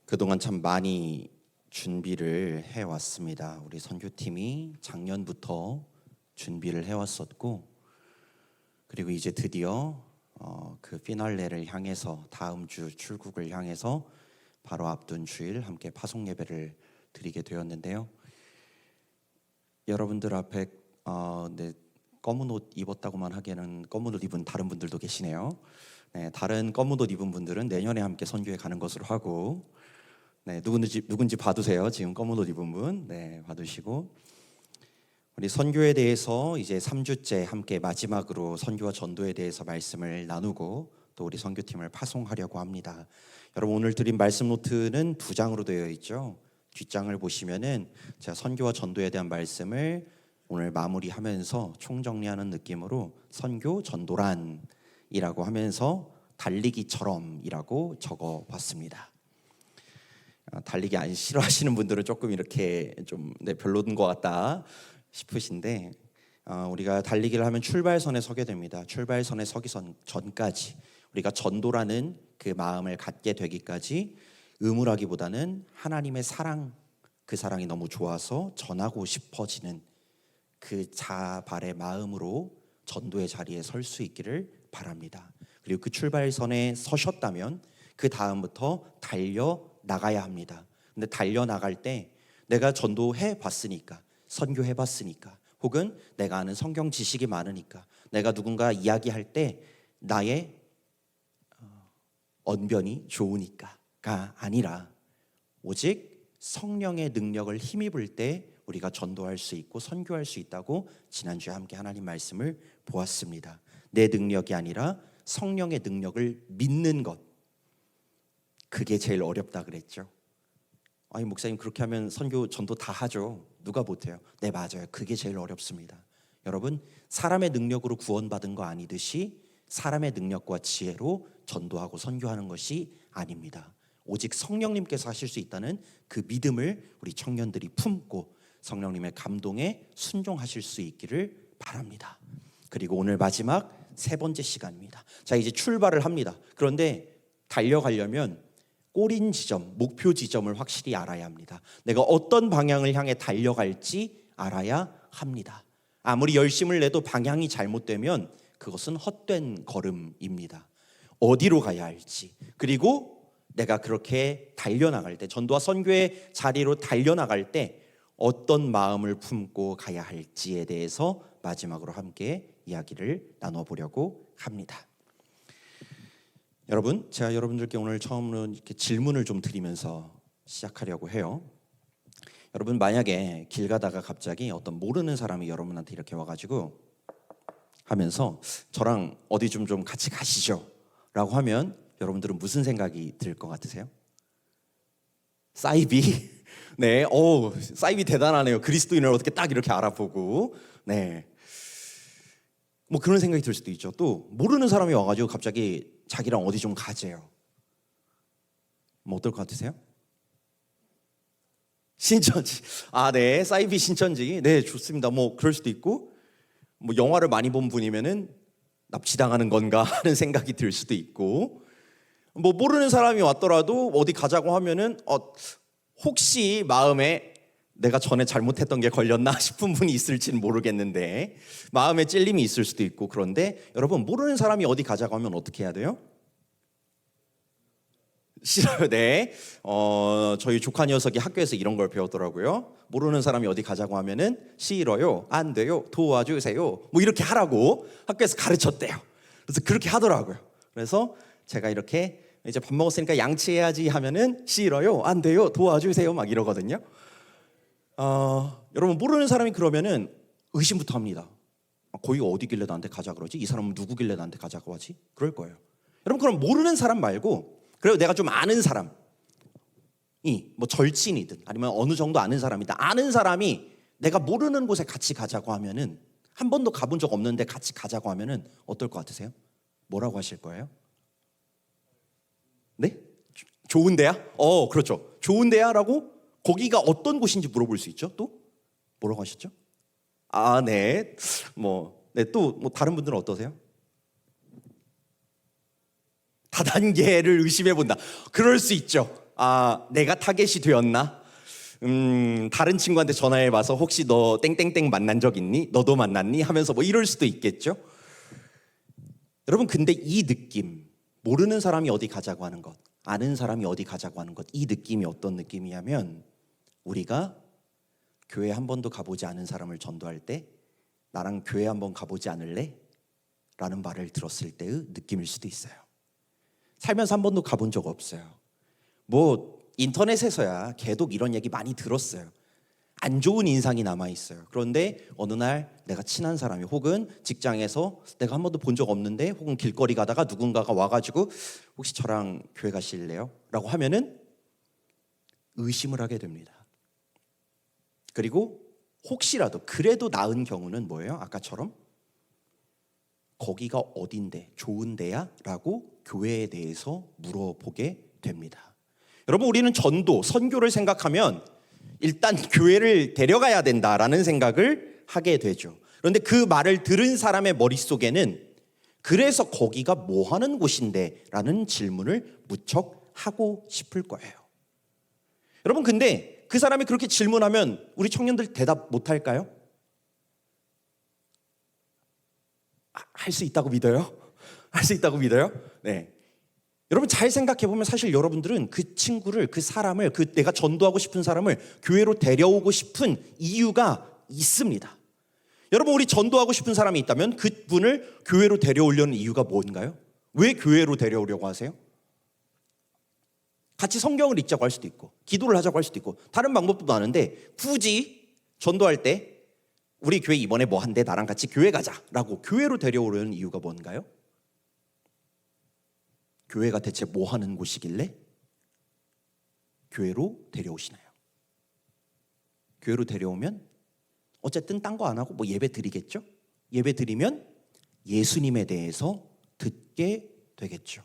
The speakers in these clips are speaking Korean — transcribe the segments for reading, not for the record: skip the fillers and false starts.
그동안 참 많이 준비를 해왔습니다. 우리 선교팀이 작년부터 준비를 해왔었고, 그리고 이제 드디어 그 피날레를 향해서, 다음 주 출국을 향해서 바로 앞둔 주일 함께 파송 예배를 드리게 되었는데요. 여러분들 앞에 네, 검은 옷 입었다고만 하기에는 검은 옷 입은 다른 분들도 계시네요. 네, 다른 검은 옷 입은 분들은 내년에 함께 선교에 가는 것으로 하고, 네, 누군지 봐두세요. 지금 검은 옷 입은 분, 네, 봐두시고, 우리 선교에 대해서 이제 3주째 함께 마지막으로 선교와 전도에 대해서 말씀을 나누고 또 우리 선교팀을 파송하려고 합니다. 여러분, 오늘 드린 말씀 노트는 2장으로 되어 있죠. 뒷장을 보시면은 제가 선교와 전도에 대한 말씀을 오늘 마무리하면서 총정리하는 느낌으로 선교 전도란이라고 하면서 달리기처럼이라고 적어봤습니다. 달리기 안 싫어하시는 분들은 조금 이렇게 좀 별로인 것 같다 싶으신데, 우리가 달리기를 하면 출발선에 서게 됩니다. 출발선에 서기 전까지 우리가 전도라는 그 마음을 갖게 되기까지 의무라기보다는 하나님의 사랑, 그 사랑이 너무 좋아서 전하고 싶어지는 그 자발의 마음으로 전도의 자리에 설 수 있기를 바랍니다. 그리고 그 출발선에 서셨다면 그 다음부터 달려 나가야 합니다. 근데 달려 나갈 때 내가 전도해 봤으니까, 선교해 봤으니까, 혹은 내가 아는 성경 지식이 많으니까, 내가 누군가 이야기할 때 나의 언변이 좋으니까가 아니라 오직 성령의 능력을 힘입을 때 우리가 전도할 수 있고 선교할 수 있다고 지난주에 함께 하나님 말씀을 보았습니다. 내 능력이 아니라 성령의 능력을 믿는 것, 그게 제일 어렵다 그랬죠. 아니, 목사님 그렇게 하면 선교 전도 다 하죠. 누가 못해요? 네, 맞아요. 그게 제일 어렵습니다. 여러분, 사람의 능력으로 구원받은 거 아니듯이 사람의 능력과 지혜로 전도하고 선교하는 것이 아닙니다. 오직 성령님께서 하실 수 있다는 그 믿음을 우리 청년들이 품고 성령님의 감동에 순종하실 수 있기를 바랍니다. 그리고 오늘 마지막 3번째 시간입니다. 자, 이제 출발을 합니다. 그런데 달려가려면 꼬린 지점, 목표 지점을 확실히 알아야 합니다. 내가 어떤 방향을 향해 달려갈지 알아야 합니다. 아무리 열심을 내도 방향이 잘못되면 그것은 헛된 걸음입니다. 어디로 가야 할지, 그리고 내가 그렇게 달려나갈 때, 전도와 선교의 자리로 달려나갈 때 어떤 마음을 품고 가야 할지에 대해서 마지막으로 함께 이야기를 나눠보려고 합니다. 여러분, 제가 여러분들께 오늘 처음으로 이렇게 질문을 좀 드리면서 시작하려고 해요. 여러분, 만약에 길 가다가 갑자기 어떤 모르는 사람이 여러분한테 이렇게 와가지고 하면서 저랑 어디 좀 같이 가시죠 라고 하면 여러분들은 무슨 생각이 들 것 같으세요? 사이비? 네, 사이비 대단하네요. 그리스도인을 어떻게 딱 이렇게 알아보고, 네, 뭐 그런 생각이 들 수도 있죠. 또 모르는 사람이 와가지고 갑자기 자기랑 어디 좀 가재요. 뭐 어떨 것 같으세요? 신천지. 네, 사이비 신천지. 네, 좋습니다. 뭐 그럴 수도 있고, 뭐 영화를 많이 본 분이면은 납치당하는 건가 하는 생각이 들 수도 있고, 뭐 모르는 사람이 왔더라도 어디 가자고 하면은 혹시 마음에 내가 전에 잘못했던 게 걸렸나 싶은 분이 있을지는 모르겠는데 마음에 찔림이 있을 수도 있고. 그런데 여러분, 모르는 사람이 어디 가자고 하면 어떻게 해야 돼요? 싫어요. 네. 저희 조카 녀석이 학교에서 이런 걸 배웠더라고요. 모르는 사람이 어디 가자고 하면은 싫어요, 안 돼요, 도와주세요, 뭐 이렇게 하라고 학교에서 가르쳤대요. 그래서 그렇게 하더라고요. 그래서 제가 이렇게 이제 밥 먹었으니까 양치해야지 하면은 싫어요, 안 돼요, 도와주세요 막 이러거든요. 여러분, 모르는 사람이 그러면은 의심부터 합니다. 거기가 어디길래 나한테 가자 그러지? 이 사람은 누구길래 나한테 가자고 하지? 그럴 거예요. 여러분, 그럼 모르는 사람 말고, 그리고 내가 좀 아는 사람이, 뭐 절친이든 아니면 어느 정도 아는 사람이든, 아는 사람이 내가 모르는 곳에 같이 가자고 하면은, 한 번도 가본 적 없는데 같이 가자고 하면은 어떨 것 같으세요? 뭐라고 하실 거예요? 네? 좋은 데야? 그렇죠. 좋은 데야라고 거기가 어떤 곳인지 물어볼 수 있죠. 또 뭐라고 하셨죠? 네. 또 뭐 다른 분들은 어떠세요? 다단계를 의심해 본다. 그럴 수 있죠. 내가 타겟이 되었나? 다른 친구한테 전화해봐서 혹시 너 땡땡땡 만난 적 있니? 너도 만났니? 하면서 뭐 이럴 수도 있겠죠. 여러분, 근데 이 느낌, 모르는 사람이 어디 가자고 하는 것, 아는 사람이 어디 가자고 하는 것, 이 느낌이 어떤 느낌이냐면, 우리가 교회 한 번도 가보지 않은 사람을 전도할 때 나랑 교회 한번 가보지 않을래? 라는 말을 들었을 때의 느낌일 수도 있어요. 살면서 한 번도 가본 적 없어요. 뭐 인터넷에서야 걔도 이런 얘기 많이 들었어요. 안 좋은 인상이 남아있어요. 그런데 어느 날 내가 친한 사람이, 혹은 직장에서 내가 한 번도 본 적 없는데, 혹은 길거리 가다가 누군가가 와가지고 혹시 저랑 교회 가실래요? 라고 하면은 의심을 하게 됩니다. 그리고 혹시라도 그래도 나은 경우는 뭐예요? 아까처럼 거기가 어딘데, 좋은 데야? 라고 교회에 대해서 물어보게 됩니다. 여러분, 우리는 전도, 선교를 생각하면 일단 교회를 데려가야 된다라는 생각을 하게 되죠. 그런데 그 말을 들은 사람의 머릿속에는 그래서 거기가 뭐 하는 곳인데? 라는 질문을 무척 하고 싶을 거예요. 여러분, 근데 그 사람이 그렇게 질문하면 우리 청년들 대답 못 할까요? 할 수 있다고 믿어요? 할 수 있다고 믿어요? 네. 여러분, 잘 생각해 보면 사실 여러분들은 그 친구를, 그 사람을, 그 내가 전도하고 싶은 사람을 교회로 데려오고 싶은 이유가 있습니다. 여러분, 우리 전도하고 싶은 사람이 있다면 그분을 교회로 데려오려는 이유가 뭔가요? 왜 교회로 데려오려고 하세요? 같이 성경을 읽자고 할 수도 있고, 기도를 하자고 할 수도 있고, 다른 방법도 많은데, 굳이 전도할 때 우리 교회 이번에 뭐 한대, 나랑 같이 교회 가자라고 교회로 데려오려는 이유가 뭔가요? 교회가 대체 뭐 하는 곳이길래 교회로 데려오시나요? 교회로 데려오면 어쨌든 딴 거 안 하고 뭐 예배 드리겠죠? 예배 드리면 예수님에 대해서 듣게 되겠죠.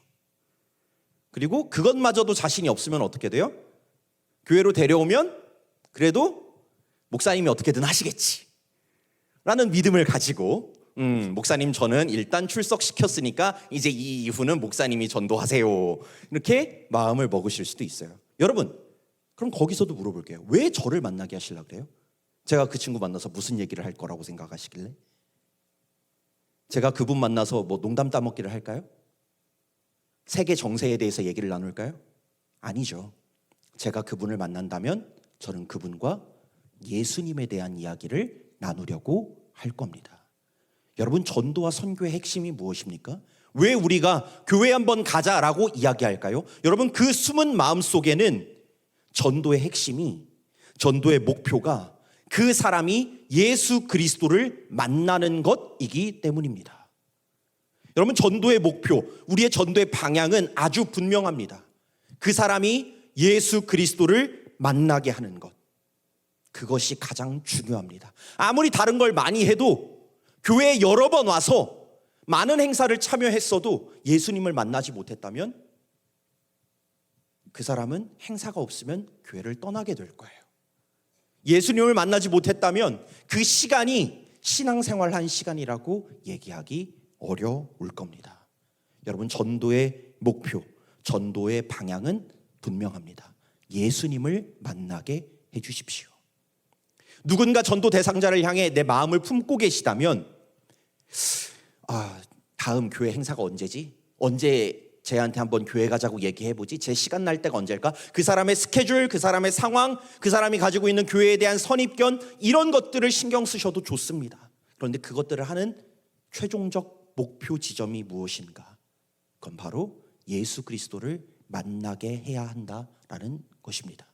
그리고 그것마저도 자신이 없으면 어떻게 돼요? 교회로 데려오면 그래도 목사님이 어떻게든 하시겠지 라는 믿음을 가지고, 목사님 저는 일단 출석시켰으니까 이제 이 이후는 목사님이 전도하세요, 이렇게 마음을 먹으실 수도 있어요. 여러분, 그럼 거기서도 물어볼게요. 왜 저를 만나게 하시려고 그래요? 제가 그 친구 만나서 무슨 얘기를 할 거라고 생각하시길래? 제가 그분 만나서 뭐 농담 따먹기를 할까요? 세계 정세에 대해서 얘기를 나눌까요? 아니죠. 제가 그분을 만난다면 저는 그분과 예수님에 대한 이야기를 나누려고 할 겁니다. 여러분, 전도와 선교의 핵심이 무엇입니까? 왜 우리가 교회 한번 가자라고 이야기할까요? 여러분, 그 숨은 마음 속에는 전도의 핵심이, 전도의 목표가 그 사람이 예수 그리스도를 만나는 것이기 때문입니다. 여러분, 전도의 목표, 우리의 전도의 방향은 아주 분명합니다. 그 사람이 예수 그리스도를 만나게 하는 것, 그것이 가장 중요합니다. 아무리 다른 걸 많이 해도, 교회에 여러 번 와서 많은 행사를 참여했어도 예수님을 만나지 못했다면 그 사람은 행사가 없으면 교회를 떠나게 될 거예요. 예수님을 만나지 못했다면 그 시간이 신앙생활한 시간이라고 얘기하기 어려울 겁니다. 여러분, 전도의 목표, 전도의 방향은 분명합니다. 예수님을 만나게 해주십시오. 누군가 전도 대상자를 향해 내 마음을 품고 계시다면, 다음 교회 행사가 언제지? 언제 쟤한테 한번 교회 가자고 얘기해보지? 제 시간 날 때가 언제일까? 그 사람의 스케줄, 그 사람의 상황, 그 사람이 가지고 있는 교회에 대한 선입견, 이런 것들을 신경 쓰셔도 좋습니다. 그런데 그것들을 하는 최종적 목표 지점이 무엇인가? 그건 바로 예수 그리스도를 만나게 해야 한다라는 것입니다.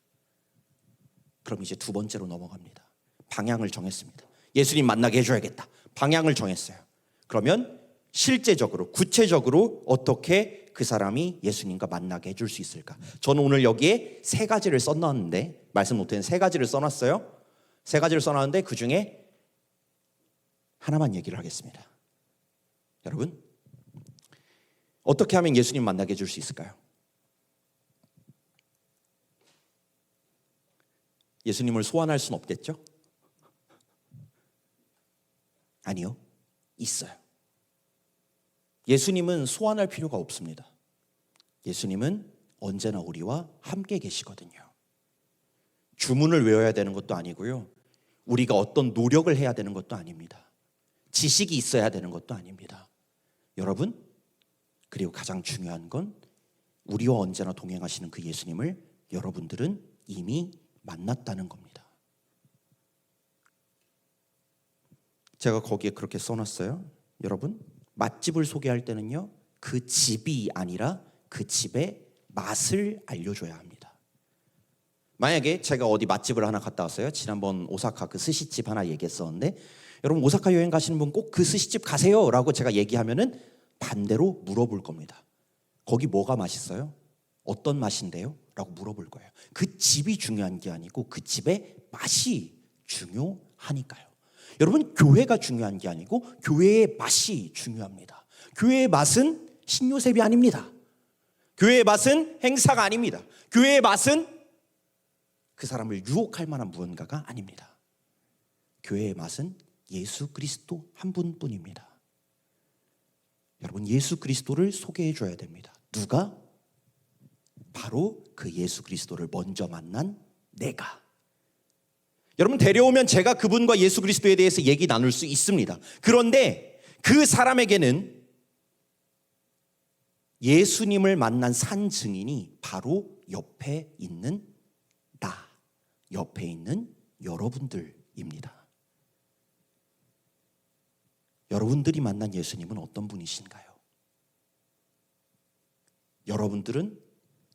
그럼 이제 두 번째로 넘어갑니다. 방향을 정했습니다. 예수님 만나게 해줘야겠다. 방향을 정했어요. 그러면 실제적으로, 구체적으로 어떻게 그 사람이 예수님과 만나게 해줄 수 있을까? 저는 오늘 여기에 세 가지를 써놨는데, 말씀 노트에 세 가지를 써놨어요. 세 가지를 써놨는데 그 중에 하나만 얘기를 하겠습니다. 여러분, 어떻게 하면 예수님 만나게 해줄 수 있을까요? 예수님을 소환할 수는 없겠죠? 아니요, 있어요. 예수님은 소환할 필요가 없습니다. 예수님은 언제나 우리와 함께 계시거든요. 주문을 외워야 되는 것도 아니고요. 우리가 어떤 노력을 해야 되는 것도 아닙니다. 지식이 있어야 되는 것도 아닙니다. 여러분, 그리고 가장 중요한 건 우리와 언제나 동행하시는 그 예수님을 여러분들은 이미 만났다는 겁니다. 제가 거기에 그렇게 써놨어요. 여러분, 맛집을 소개할 때는요, 그 집이 아니라 그 집의 맛을 알려줘야 합니다. 만약에 제가 어디 맛집을 하나 갔다 왔어요. 지난번 오사카 그 스시집 하나 얘기했었는데, 여러분 오사카 여행 가시는 분 꼭 그 스시집 가세요 라고 제가 얘기하면은 반대로 물어볼 겁니다. 거기 뭐가 맛있어요? 어떤 맛인데요? 라고 물어볼 거예요. 그 집이 중요한 게 아니고 그 집의 맛이 중요하니까요. 여러분, 교회가 중요한 게 아니고 교회의 맛이 중요합니다. 교회의 맛은 신요셉이 아닙니다. 교회의 맛은 행사가 아닙니다. 교회의 맛은 그 사람을 유혹할 만한 무언가가 아닙니다. 교회의 맛은 예수 그리스도 한 분뿐입니다. 여러분, 예수 그리스도를 소개해 줘야 됩니다. 누가? 바로 그 예수 그리스도를 먼저 만난 내가. 여러분, 데려오면 제가 그분과 예수 그리스도에 대해서 얘기 나눌 수 있습니다. 그런데 그 사람에게는 예수님을 만난 산 증인이 바로 옆에 있는 나, 옆에 있는 여러분들입니다. 여러분들이 만난 예수님은 어떤 분이신가요? 여러분들은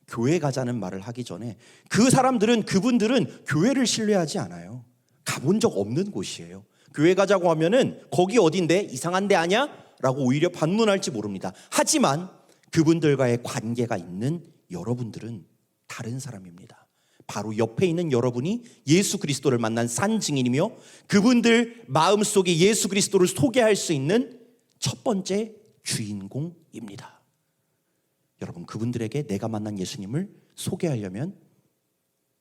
교회 가자는 말을 하기 전에 그분들은 교회를 신뢰하지 않아요. 가본 적 없는 곳이에요. 교회 가자고 하면은 거기 어딘데? 이상한 데 아냐? 라고 오히려 반문할지 모릅니다. 하지만 그분들과의 관계가 있는 여러분들은 다른 사람입니다. 바로 옆에 있는 여러분이 예수 그리스도를 만난 산 증인이며 그분들 마음속에 예수 그리스도를 소개할 수 있는 첫 번째 주인공입니다. 여러분, 그분들에게 내가 만난 예수님을 소개하려면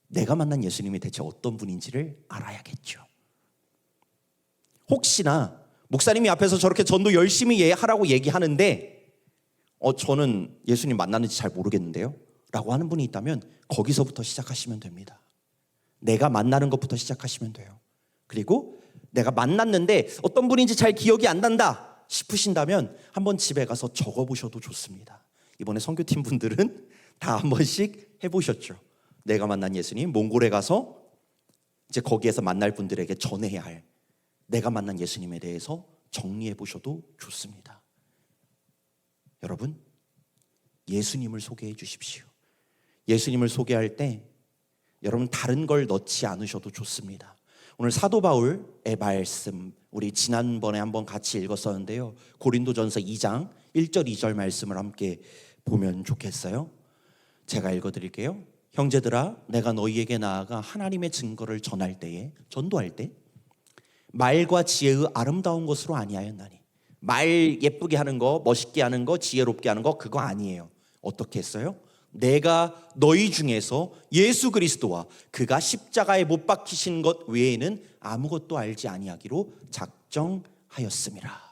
내가 만난 예수님이 대체 어떤 분인지를 알아야겠죠. 혹시나 목사님이 앞에서 저렇게 전도 열심히 하라고 얘기하는데 저는 예수님 만났는지 잘 모르겠는데요 라고 하는 분이 있다면 거기서부터 시작하시면 됩니다. 내가 만나는 것부터 시작하시면 돼요. 그리고 내가 만났는데 어떤 분인지 잘 기억이 안 난다 싶으신다면 한번 집에 가서 적어보셔도 좋습니다. 이번에 선교팀 분들은 다 한 번씩 해보셨죠. 내가 만난 예수님, 몽골에 가서 이제 거기에서 만날 분들에게 전해야 할 내가 만난 예수님에 대해서 정리해 보셔도 좋습니다. 여러분, 예수님을 소개해 주십시오. 예수님을 소개할 때 여러분 다른 걸 넣지 않으셔도 좋습니다. 오늘 사도 바울의 말씀 우리 지난번에 한번 같이 읽었었는데요. 고린도전서 2장 1절 2절 말씀을 함께 보면 좋겠어요. 제가 읽어드릴게요. 형제들아, 내가 너희에게 나아가 하나님의 증거를 전할 때에, 전도할 때 말과 지혜의 아름다운 것으로 아니하였나니. 말 예쁘게 하는 거, 멋있게 하는 거, 지혜롭게 하는 거 그거 아니에요. 어떻게 했어요? 내가 너희 중에서 예수 그리스도와 그가 십자가에 못 박히신 것 외에는 아무것도 알지 아니하기로 작정하였음이라.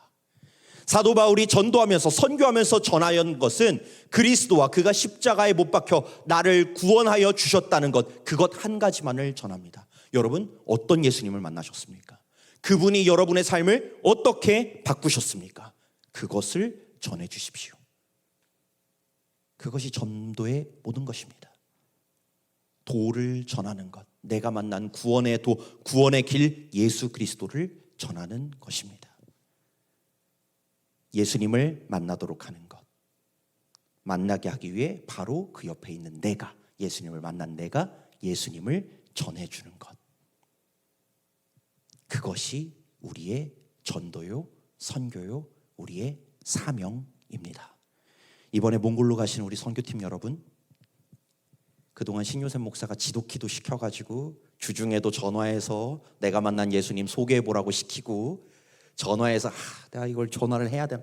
사도 바울이 전도하면서 선교하면서 전하연 것은 그리스도와 그가 십자가에 못 박혀 나를 구원하여 주셨다는 것, 그것 한 가지만을 전합니다. 여러분, 어떤 예수님을 만나셨습니까? 그분이 여러분의 삶을 어떻게 바꾸셨습니까? 그것을 전해 주십시오. 그것이 전도의 모든 것입니다. 도를 전하는 것, 내가 만난 구원의 도, 구원의 길 예수 그리스도를 전하는 것입니다. 예수님을 만나도록 하는 것, 만나게 하기 위해 바로 그 옆에 있는 내가, 예수님을 만난 내가 예수님을 전해주는 것, 그것이 우리의 전도요, 선교요, 우리의 사명입니다. 이번에 몽골로 가신 우리 선교팀 여러분, 그동안 신요셉 목사가 지도키도 시켜가지고 주중에도 전화해서 내가 만난 예수님 소개해보라고 시키고, 전화해서 내가 이걸 전화를 해야 되나,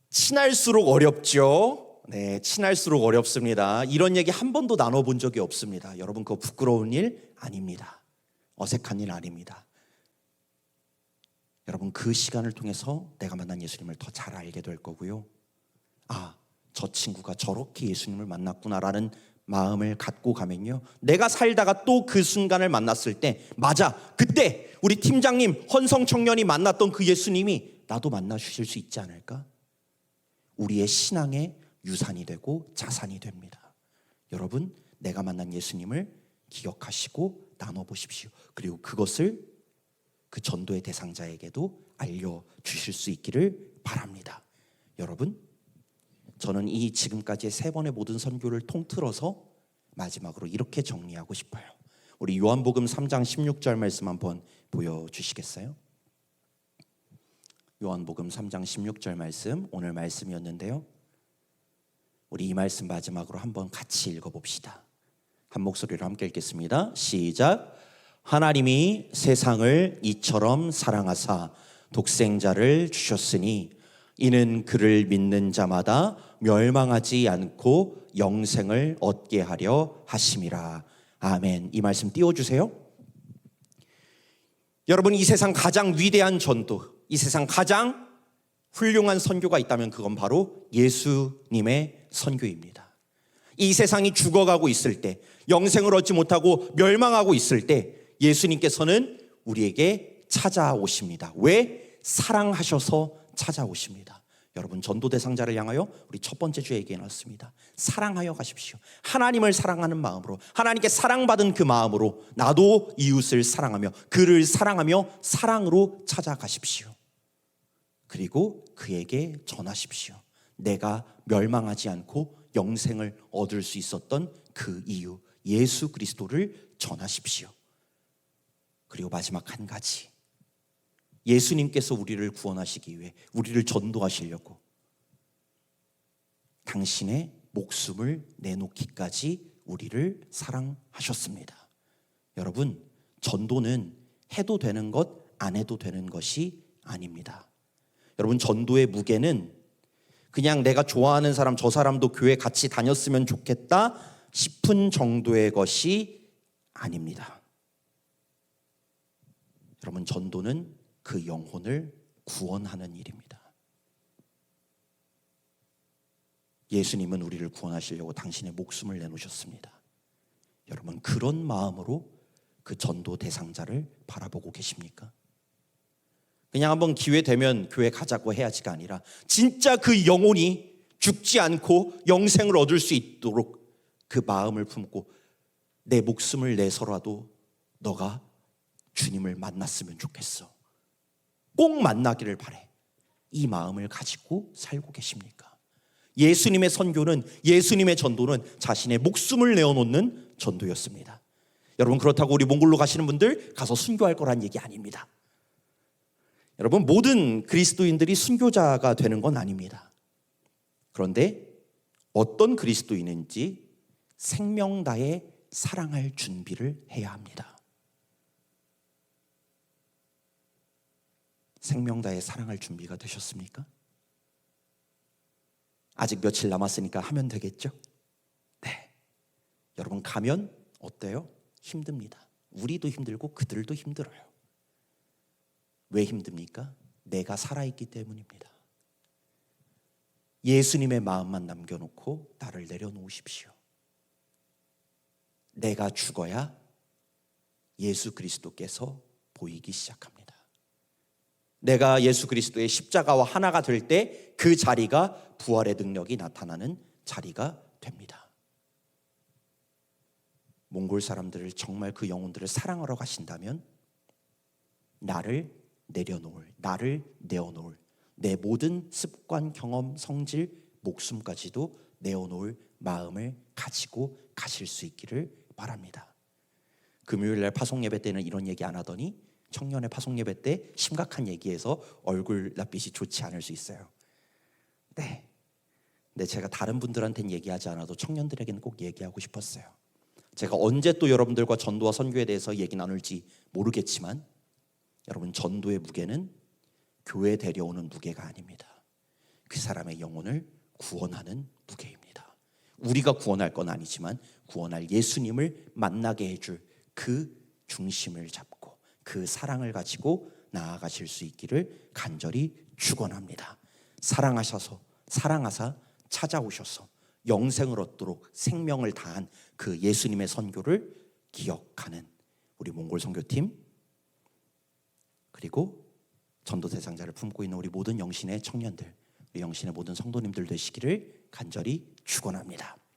친할수록 어렵죠. 네, 친할수록 어렵습니다. 이런 얘기 한 번도 나눠본 적이 없습니다. 여러분, 그거 부끄러운 일 아닙니다. 어색한 일 아닙니다. 여러분, 그 시간을 통해서 내가 만난 예수님을 더 잘 알게 될 거고요. 저 친구가 저렇게 예수님을 만났구나라는 마음을 갖고 가면요, 내가 살다가 또 그 순간을 만났을 때, 맞아, 그때 우리 팀장님 헌성 청년이 만났던 그 예수님이 나도 만나 주실 수 있지 않을까? 우리의 신앙의 유산이 되고 자산이 됩니다. 여러분, 내가 만난 예수님을 기억하시고 나눠보십시오. 그리고 그것을 그 전도의 대상자에게도 알려주실 수 있기를 바랍니다. 여러분, 저는 이 지금까지의 3번의 모든 선교를 통틀어서 마지막으로 이렇게 정리하고 싶어요. 우리 요한복음 3장 16절 말씀 한번 보여주시겠어요? 요한복음 3장 16절 말씀, 오늘 말씀이었는데요, 우리 이 말씀 마지막으로 한번 같이 읽어봅시다. 한 목소리로 함께 읽겠습니다. 시작. 하나님이 세상을 이처럼 사랑하사 독생자를 주셨으니 이는 그를 믿는 자마다 멸망하지 않고 영생을 얻게 하려 하심이라. 아멘. 이 말씀 띄워주세요. 여러분, 이 세상 가장 위대한 전도, 이 세상 가장 훌륭한 선교가 있다면 그건 바로 예수님의 선교입니다. 이 세상이 죽어가고 있을 때, 영생을 얻지 못하고 멸망하고 있을 때 예수님께서는 우리에게 찾아오십니다. 왜? 사랑하셔서 찾아오십니다. 여러분, 전도 대상자를 향하여 우리 첫 번째 주에 얘기해놨습니다. 사랑하여 가십시오. 하나님을 사랑하는 마음으로, 하나님께 사랑받은 그 마음으로 나도 이웃을 사랑하며 그를 사랑하며 사랑으로 찾아가십시오. 그리고 그에게 전하십시오. 내가 멸망하지 않고 영생을 얻을 수 있었던 그 이유, 예수 그리스도를 전하십시오. 그리고 마지막 한 가지, 예수님께서 우리를 구원하시기 위해, 우리를 전도하시려고 당신의 목숨을 내놓기까지 우리를 사랑하셨습니다. 여러분, 전도는 해도 되는 것, 안 해도 되는 것이 아닙니다. 여러분, 전도의 무게는 그냥 내가 좋아하는 사람, 저 사람도 교회 같이 다녔으면 좋겠다 싶은 정도의 것이 아닙니다. 여러분, 전도는 그 영혼을 구원하는 일입니다. 예수님은 우리를 구원하시려고 당신의 목숨을 내놓으셨습니다. 여러분, 그런 마음으로 그 전도 대상자를 바라보고 계십니까? 그냥 한번 기회 되면 교회 가자고 해야지가 아니라 진짜 그 영혼이 죽지 않고 영생을 얻을 수 있도록 그 마음을 품고 내 목숨을 내서라도 너가 주님을 만났으면 좋겠어, 꼭 만나기를 바래, 이 마음을 가지고 살고 계십니까? 예수님의 선교는, 예수님의 전도는 자신의 목숨을 내어놓는 전도였습니다. 여러분, 그렇다고 우리 몽골로 가시는 분들 가서 순교할 거란 얘기 아닙니다. 여러분, 모든 그리스도인들이 순교자가 되는 건 아닙니다. 그런데 어떤 그리스도인인지 생명 다해 사랑할 준비를 해야 합니다. 생명 다해 사랑할 준비가 되셨습니까? 아직 며칠 남았으니까 하면 되겠죠? 네. 여러분, 가면 어때요? 힘듭니다. 우리도 힘들고 그들도 힘들어요. 왜 힘듭니까? 내가 살아있기 때문입니다. 예수님의 마음만 남겨놓고 나를 내려놓으십시오. 내가 죽어야 예수 그리스도께서 보이기 시작합니다. 내가 예수 그리스도의 십자가와 하나가 될 때 그 자리가 부활의 능력이 나타나는 자리가 됩니다. 몽골 사람들을 정말 그 영혼들을 사랑하러 가신다면 나를 내려놓을, 나를 내어놓을, 내 모든 습관, 경험, 성질, 목숨까지도 내어놓을 마음을 가지고 가실 수 있기를 바랍니다. 금요일날 파송예배 때는 이런 얘기 안 하더니 청년의 파송예배 때 심각한 얘기해서 얼굴 낯빛이 좋지 않을 수 있어요. 네. 근데 제가 다른 분들한테는 얘기하지 않아도 청년들에게는 꼭 얘기하고 싶었어요. 제가 언제 또 여러분들과 전도와 선교에 대해서 얘기 나눌지 모르겠지만 여러분, 전도의 무게는 교회 데려오는 무게가 아닙니다. 그 사람의 영혼을 구원하는 무게입니다. 우리가 구원할 건 아니지만 구원할 예수님을 만나게 해줄 그 중심을 잡고 그 사랑을 가지고 나아가실 수 있기를 간절히 축원합니다. 사랑하사 찾아오셔서 영생을 얻도록 생명을 다한 그 예수님의 선교를 기억하는 우리 몽골 선교팀, 그리고 전도 대상자를 품고 있는 우리 모든 영신의 청년들, 우리 영신의 모든 성도님들 되시기를 간절히 축원합니다.